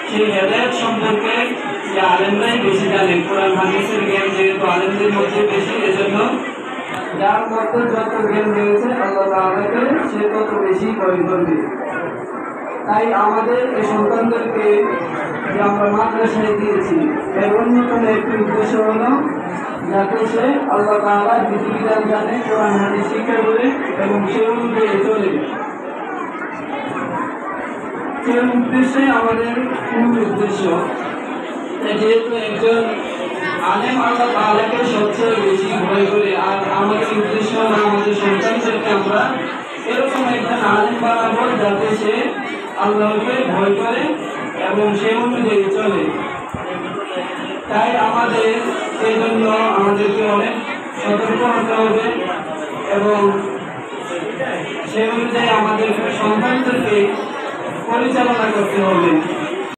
সেই হেদায়েত সম্পর্কে যে আলেমরাই বেশি জানে, কোরআন হাদিসের জ্ঞান যেহেতু আলেমদের মধ্যে বেশি, এজন্য যার মধ্যে যত জ্ঞান রয়েছে আল্লাহ তাআলাকে সে তত বেশি ভয় করবে। তাই আমাদের এই সন্তানদেরকে যে আমরা মাদ্রাসায় দিয়েছি, এর অন্যতম একটি উদ্দেশ্য হলো যাতে সে আল্লাহ তাআলার বিধিবিধান জানে, কোরআন হাদিস শিক্ষা করে এবং সে অনুযায়ী চলে। সেই উদ্দেশ্যে আমাদের মূল উদ্দেশ্য। যেহেতু একজন আলেম আল্লাহ তাআলাকে সবচেয়ে বেশি ভয় করে, আর আমাদের উদ্দেশ্য আমাদের সন্তানদেরকে আমরা এরকম একজন আলেম বানাবো যাতে সে আল্লাহকে ভয় করে এবং সে অনুযায়ী চলে। তাই আমাদের এই জন্য আমাদেরকে অনেক সতর্ক হতে হবে এবং সে অনুযায়ী আমাদের সন্তানদেরকে পরিচালনা করতে হবে।